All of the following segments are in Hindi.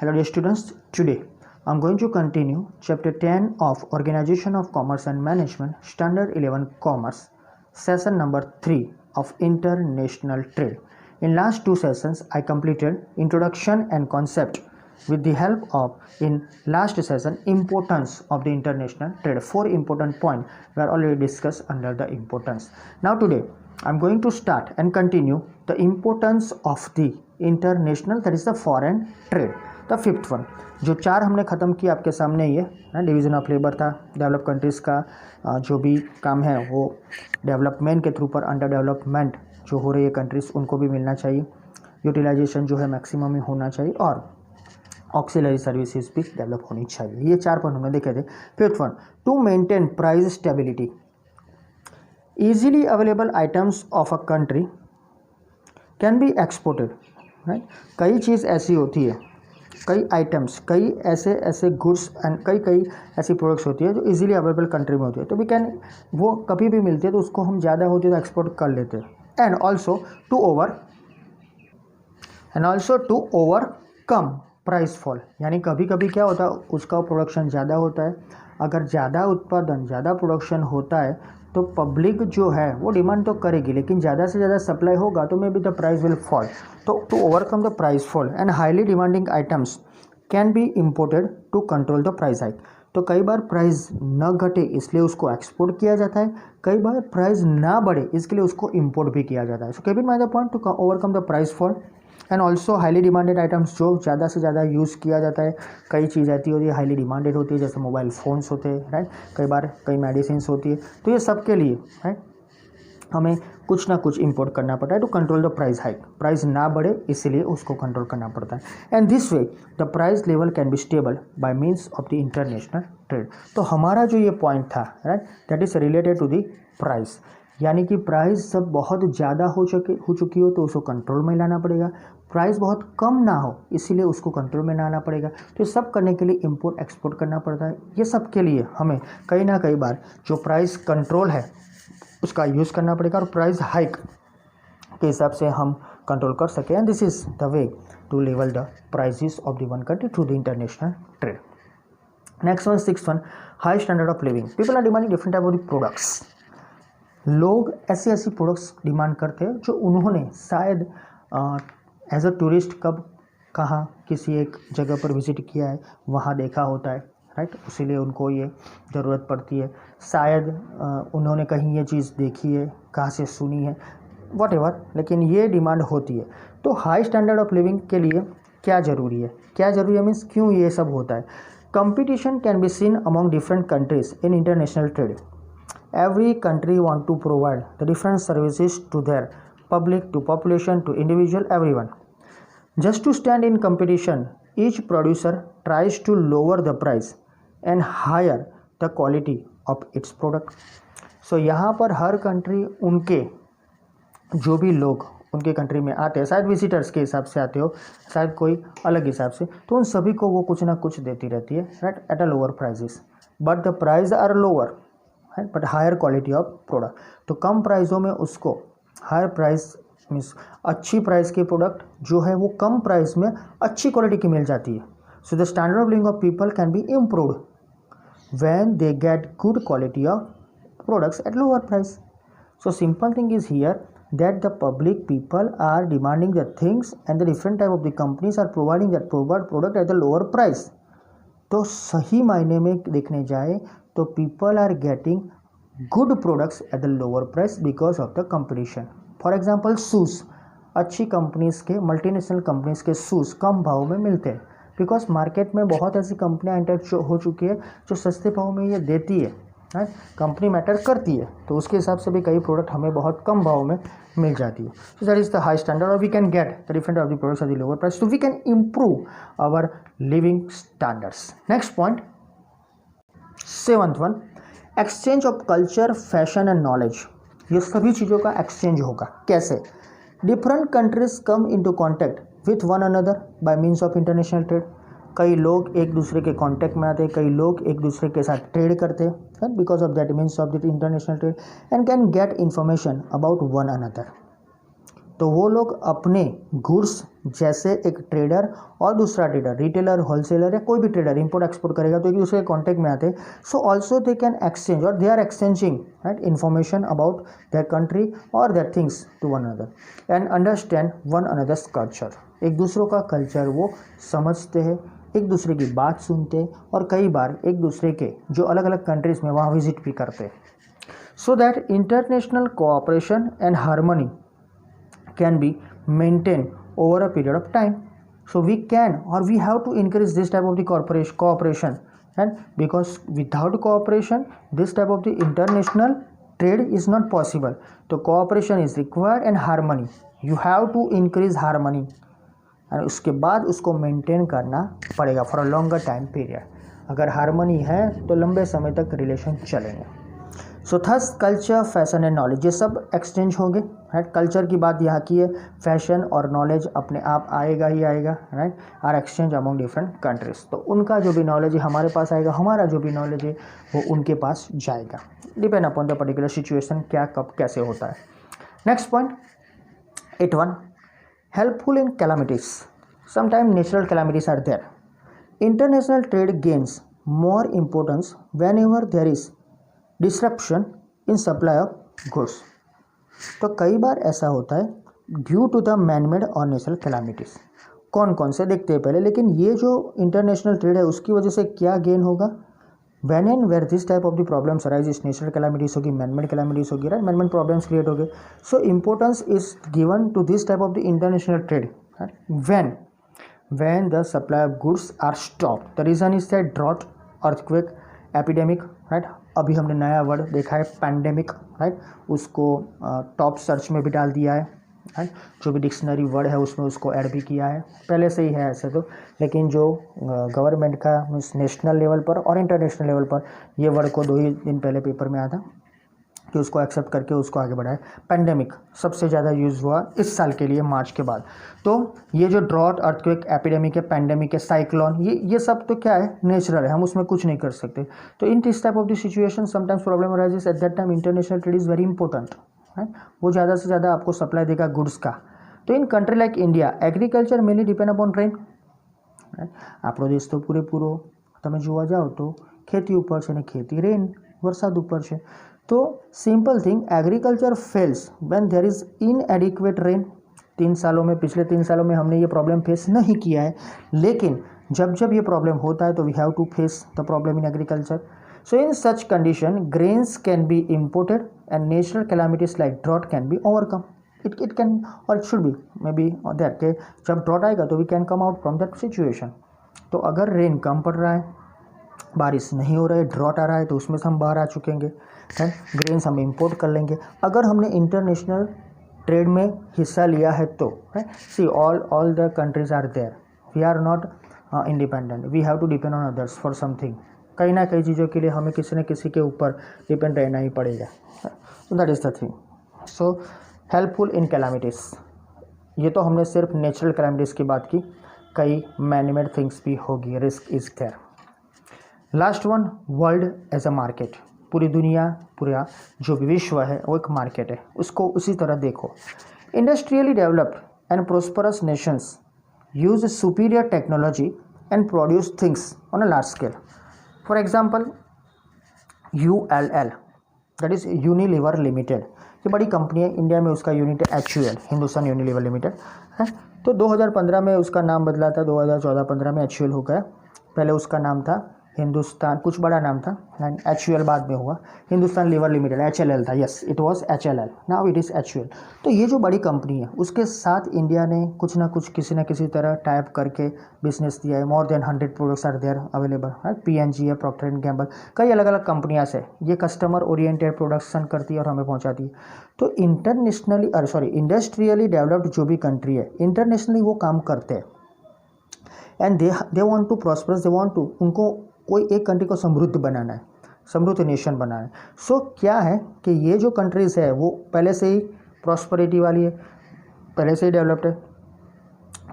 Hello dear students, today I am going to continue chapter 10 of Organization of Commerce and Management, Standard 11 Commerce, session number 3 of International Trade. In last two sessions I completed introduction and concept. With the help of in last session importance of the international trade. 4 important points were already discussed under the importance. Now today I am going to start and continue the importance of the international, that is the foreign trade. The fifth one, जो 4 हमने ख़त्म किया आपके सामने ये डिवीज़न ऑफ लेबर था, डेवलप कंट्रीज़ का जो भी काम है वो डेवलपमेंट के थ्रू पर अंडर डेवलपमेंट जो हो रही है कंट्रीज़ उनको भी मिलना चाहिए, यूटिलाइजेशन जो है मैक्सिमम में होना चाहिए और ऑक्सिलरी सर्विसेज भी डेवलप होनी चाहिए। ये 4 पॉइंट हमने देखे थे। Fifth one, to maintain price stability, easily available items of a country can be exported, right. कई चीज़ ऐसी होती है, कई आइटम्स, कई ऐसे गुड्स एंड कई ऐसी प्रोडक्ट्स होती है जो इजीली अवेलेबल कंट्री में होती है, तो वी कैन, वो कभी भी मिलती है तो उसको हम ज़्यादा होती है तो एक्सपोर्ट कर लेते हैं। And also to overcome price fall, यानी कभी कभी क्या होता है उसका प्रोडक्शन ज़्यादा होता है, अगर ज़्यादा उत्पादन ज़्यादा प्रोडक्शन होता है तो पब्लिक जो है वो डिमांड तो करेगी, लेकिन ज़्यादा से ज़्यादा सप्लाई होगा तो may be the price will fall. तो to overcome the price fall and highly demanding items can be imported to control the price hike. तो कई बार प्राइस न घटे इसलिए उसको एक्सपोर्ट किया जाता है, कई बार प्राइस ना बढ़े इसके लिए उसको इम्पोर्ट भी किया जाता है। So keep in mind the point two overcome the price fall and also highly demanded items जो ज़्यादा से ज़्यादा यूज़ किया जाता है। कई चीज़ ऐसी होती है हाईली डिमांडेड होती है, जैसे मोबाइल फ़ोन्स होते हैं, राइट, कई बार कई मेडिसिन्स होती है, तो ये सब के लिए राइट हमें कुछ ना कुछ इंपोर्ट करना पड़ता है to control the price hike. Price ना बढ़े इसलिए उसको कंट्रोल करना पड़ता है। And this way the price level can be stable by means of the international trade. तो हमारा जो ये पॉइंट था, right, that is related to the price, यानी कि प्राइस जब बहुत ज़्यादा हो चुकी हो तो उसको कंट्रोल में लाना पड़ेगा, प्राइस बहुत कम ना हो इसीलिए उसको कंट्रोल में लाना पड़ेगा। तो ये सब करने के लिए इंपोर्ट एक्सपोर्ट करना पड़ता है। ये सब के लिए हमें कहीं ना कई बार जो प्राइस कंट्रोल है उसका यूज़ करना पड़ेगा और प्राइस हाइक के हिसाब से हम कंट्रोल कर सकें। And this is the way to level the prices of the one country through the international trade. Next one, sixth one, high standard of living. People are demanding different type of the products. लोग ऐसी प्रोडक्ट्स डिमांड करते हैं जो उन्होंने शायद एज अ टूरिस्ट कब कहाँ किसी एक जगह पर विज़िट किया है, वहाँ देखा होता है, राइट, इसीलिए उनको ये ज़रूरत पड़ती है। शायद उन्होंने कहीं ये चीज़ देखी है, कहाँ से सुनी है, व्हाटएवर, लेकिन ये डिमांड होती है। तो हाई स्टैंडर्ड ऑफ लिविंग के लिए क्या ज़रूरी है मीन्स क्यों ये सब होता है। Competition can be seen among different countries in international trade. Every country want to provide the different services to their public, to population, to individual, everyone. Just to stand in competition, each producer tries to lower the price and higher the quality of its product. So यहाँ पर हर कंट्री उनके जो भी लोग उनके कंट्री में आते हैं, शायद विजिटर्स के हिसाब से आते हो, शायद कोई अलग हिसाब से, तो उन सभी को वो कुछ ना कुछ देती रहती है, right, at a lower prices, but the price are lower but higher quality of product. तो कम प्राइसों में उसको हायर प्राइस मीन्स अच्छी प्राइस के प्रोडक्ट जो है वो कम प्राइस में अच्छी क्वालिटी की मिल जाती है। So the standard of living of people can be improved when they get good quality of products at lower price. So simple thing is here that the public people are demanding the things and the different type of the companies are providing that product at the lower price. तो सही मायने में देखने जाए तो people are getting good products at the lower price because of the competition. For example shoes, अच्छी कंपनीज के, मल्टीनेशनल कंपनीज के शूज़ कम भाव में मिलते हैं बिकॉज मार्केट में बहुत ऐसी कंपनियां एंटर हो चुकी है जो सस्ते भाव में ये देती है, राइट, कंपनी मैटर करती है, तो उसके हिसाब से भी कई प्रोडक्ट हमें बहुत कम भाव में मिल जाती है। So that is the high standard और we can get the different of the products at the lower price, so we can improve our living standards. Next point, seventh one, exchange of culture, fashion and knowledge. ये सभी चीज़ों का एक्सचेंज होगा। कैसे? Different countries come into contact with one another by means of international trade. कई लोग एक दूसरे के कांटेक्ट में आते हैं, कई लोग एक दूसरे के साथ ट्रेड करते हैं because of that means of the international trade and can get information about one another. तो वो लोग अपने गुड्स जैसे एक ट्रेडर और दूसरा ट्रेडर, रिटेलर, होलसेलर या कोई भी ट्रेडर इम्पोर्ट एक्सपोर्ट करेगा तो एक दूसरे के कॉन्टेक्ट में आते हैं. So also they can exchange और they are exchanging right information about their country और their things to one another and understand one another's culture. एक दूसरों का कल्चर वो समझते हैं, एक दूसरे की बात सुनते हैं और कई बार एक दूसरे के जो अलग अलग कंट्रीज़ में वहाँ विजिट भी करते हैं. So that international cooperation and harmony can be maintained over a period of time. So we can or we have to increase this type of the cooperation, and because without cooperation this type of the international trade is not possible. So cooperation is required and harmony, you have to increase harmony और उसके बाद उसको मेंटेन करना पड़ेगा for a longer time period. अगर हारमोनी है तो लंबे समय तक रिलेशन चलेंगे. So thus culture, fashion and knowledge ये सब एक्सचेंज होंगे राइट. कल्चर की बात यहाँ की है, फैशन और नॉलेज अपने आप आएगा ही आएगा right. Are exchange among different countries. तो उनका जो भी नॉलेज है हमारे पास आएगा, हमारा जो भी नॉलेज है वो उनके पास जाएगा. Depend upon the particular situation क्या कब कैसे होता है. Next point 8.1 helpful in calamities. Sometime natural calamities are there. International trade gains more importance whenever there is disruption in supply of goods. तो कई बार ऐसा होता है ड्यू टू द मैनमेड और नेचुरल कैलामिटीज़. कौन कौन से देखते हैं पहले, लेकिन ये जो इंटरनेशनल ट्रेड है उसकी वजह से क्या गेन होगा. When and where this type of the problems arise, natural calamities होगी, मैनमेड कैलामिटीज़ होगी राइट, मैनमेड प्रॉब्लम्स क्रिएट हो गए. So importance is given to this type of the international trade when the supply of goods are stopped. The reason is that drought, earthquake, epidemic right. अभी हमने नया वर्ड देखा है पैंडेमिक राइट, उसको टॉप सर्च में भी डाल दिया है राइट. जो भी डिक्शनरी वर्ड है उसमें उसको ऐड भी किया है, पहले से ही है ऐसे तो, लेकिन जो गवर्नमेंट का नेशनल लेवल पर और इंटरनेशनल लेवल पर ये वर्ड को 2 ही दिन पहले पेपर में आया था कि उसको एक्सेप्ट करके उसको आगे बढ़ाए. पैंडेमिक सबसे ज़्यादा यूज़ हुआ इस साल के लिए मार्च के बाद. तो ये जो ड्रॉट, अर्थक्वेक, एपिडेमिक है, पैंडेमिक है, साइक्लोन, ये सब तो क्या है नेचुरल है, हम उसमें कुछ नहीं कर सकते. तो in this type of the situation sometimes problem arises. At that time international trade is very important right. वो ज़्यादा से ज़्यादा आपको सप्लाई देगा गुड्स का. तो in country like India agriculture mainly depend upon rain. આપણો દેશ તો પૂરેપૂરો તમે જોવા જાઓ તો ખેતી ઉપર છે ને ખેતી રેન વરસાદ ઉપર છે. तो simple thing agriculture fails when there is inadequate rain. 3 सालों में, पिछले 3 सालों में हमने ये प्रॉब्लम फेस नहीं किया है, लेकिन जब जब ये प्रॉब्लम होता है तो we have to face the problem in agriculture. So in such condition grains can be imported and natural calamities like drought can be overcome. It can और it should be may be that के जब ड्रॉट आएगा तो we can come out from that situation. तो अगर रेन कम पड़ रहा है, बारिश नहीं हो रहा है, ड्रॉट आ रहा है, तो उसमें से हम बाहर आ चुकेंगे एंड ग्रेन्स हम इंपोर्ट कर लेंगे. अगर हमने इंटरनेशनल ट्रेड में हिस्सा लिया है तो see all the countries are there, we are not independent, we have to depend on others for something. कहीं ना कई चीज़ों के लिए हमें किसी न किसी के ऊपर डिपेंड रहना ही पड़ेगा. सो that is the thing. So helpful in calamities, ये तो हमने सिर्फ नेचुरल कैलामिटीज़ की बात की, कई मैनमेड थिंग्स भी होगी, risk is there. Last one, world as a market. पूरी दुनिया, पूरा जो भी विश्व है वो एक मार्केट है, उसको उसी तरह देखो. Industrially developed and prosperous Nations use superior technology and produce things on a large scale. For example ULL that is Unilever limited. ये बड़ी कंपनी है, इंडिया में उसका यूनिट है HUL, हिंदुस्तान यूनिलीवर लिमिटेड है. तो 2015 में उसका नाम बदला था, 2014-15 में HUL हो गया. पहले उसका नाम था हिंदुस्तान, कुछ बड़ा नाम था एंड HUL बाद में हुआ हिंदुस्तान लीवर लिमिटेड, HLL था. Yes, it was HLL, now it is HUL. तो ये जो बड़ी कंपनी है उसके साथ इंडिया ने कुछ ना कुछ किसी न किसी तरह टाइप करके बिजनेस दिया है. More than 100 products are there available. P&G है, प्रॉक्टर एंड गैम्बल, कई अलग अलग कंपनियाँ से ये कस्टमर ओरिएंटेड प्रोडक्शन करती है और हमें पहुँचाती है. तो इंडस्ट्रियली डेवलप्ड जो भी कंट्री है इंटरनेशनली वो काम करते हैं and they want to prosper, they want to, उनको कोई एक कंट्री को समृद्ध बनाना है, समृद्ध नेशन बनाना है. सो क्या है कि ये जो कंट्रीज़ है वो पहले से ही प्रॉस्परिटी वाली है, पहले से ही डेवलप्ड है,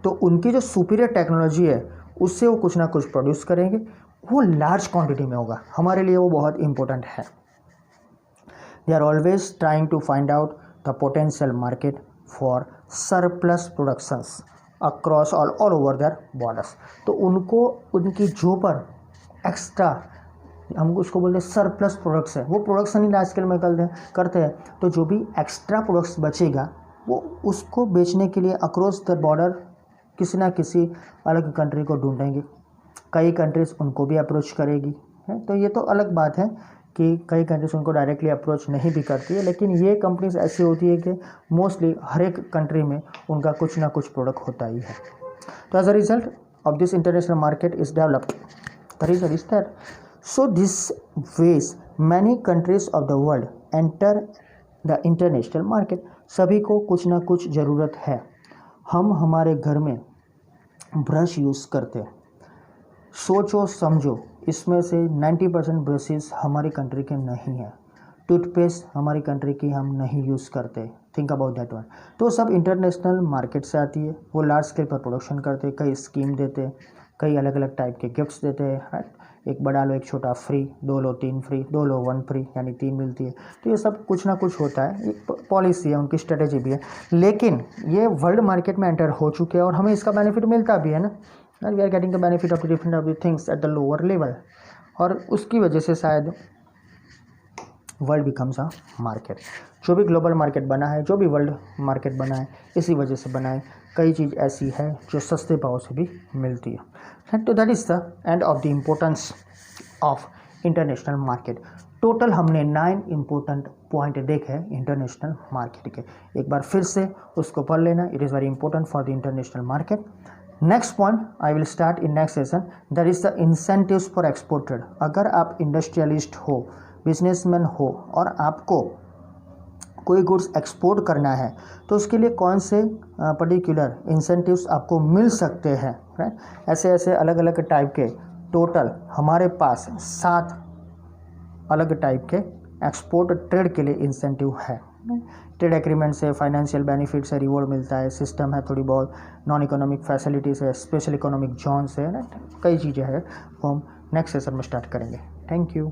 तो उनकी जो सुपीरियर टेक्नोलॉजी है उससे वो कुछ ना कुछ प्रोड्यूस करेंगे, वो लार्ज क्वांटिटी में होगा. हमारे लिए वो बहुत इंपॉर्टेंट है. They are always trying to find out the potential market for surplus productions across all over their borders. तो उनको उनकी जो पर एक्स्ट्रा, हम उसको बोलते हैं सरप्लस प्रोडक्ट्स है, वो प्रोडक्शन ही लार्ज स्केल में करते हैं। तो जो भी एक्स्ट्रा प्रोडक्ट्स बचेगा वो उसको बेचने के लिए अक्रॉस द बॉर्डर किसी ना किसी अलग कंट्री को ढूंढेंगे। कई कंट्रीज़ उनको भी अप्रोच करेगी है। तो ये तो अलग बात है कि कई कंट्रीज उनको डायरेक्टली अप्रोच नहीं भी करती है, लेकिन ये कंपनीज ऐसी होती है कि मोस्टली हर एक कंट्री में उनका कुछ ना कुछ प्रोडक्ट होता ही है। तो as a result of this international market is developed, the reason is that so this ways many countries of the world enter the international market. सभी को कुछ ना कुछ ज़रूरत है। हम हमारे घर में ब्रश यूज़ करते हैं, सोचो समझो इसमें से 90% ब्रशेस हमारी कंट्री के नहीं है। टूथपेस्ट हमारी कंट्री की हम नहीं यूज़ करते, थिंक अबाउट दैट वन। तो सब इंटरनेशनल मार्केट से आती है, वो लार्ज स्केल पर प्रोडक्शन करते, कई स्कीम देते, कई अलग अलग टाइप के गिफ्ट्स देते हैं, राइट। एक बड़ा लो एक छोटा फ्री, 2 लो 3 फ्री, 2 लो 1 फ्री, यानी 3 मिलती है। तो ये सब कुछ ना कुछ होता है, एक पॉलिसी है, उनकी स्ट्रेटेजी भी है। लेकिन ये वर्ल्ड मार्केट में एंटर हो चुके हैं और हमें इसका बेनिफिट मिलता भी है ना, and we are getting the benefit of different of the things at the lower level। और उसकी वजह से शायद वर्ल्ड बिकम्स अ मार्केट। जो भी ग्लोबल मार्केट बना है, जो भी वर्ल्ड मार्केट बना है, इसी वजह से बना है। कई चीज़ ऐसी है जो सस्ते भाव से भी मिलती है। तो that is the end of the importance of international market. Total हमने 9 इम्पोर्टेंट पॉइंट देखे हैं इंटरनेशनल मार्केट के। एक बार फिर से उसको पढ़ लेना, it is very important for the international market. Next point I will start in next session, that is the incentives for export trade. अगर आप इंडस्ट्रियलिस्ट हो, बिजनेसमैन हो और आपको कोई गुड्स एक्सपोर्ट करना है तो उसके लिए कौन से पर्टिकुलर इंसेंटिव्स आपको मिल सकते हैं, राइट। ऐसे ऐसे अलग अलग टाइप के टोटल हमारे पास 7 अलग टाइप के एक्सपोर्ट ट्रेड के लिए इंसेंटिव है। ट्रेड एग्रीमेंट से फाइनेंशियल बेनिफिट से रिवॉर्ड मिलता है, सिस्टम है, थोड़ी बहुत नॉन इकोनॉमिक फैसिलिटीज़ है, स्पेशल इकोनॉमिक जोन से, राइट। कई चीज़ें हैं वो हम नेक्स्ट सेशन में स्टार्ट करेंगे। Thank you.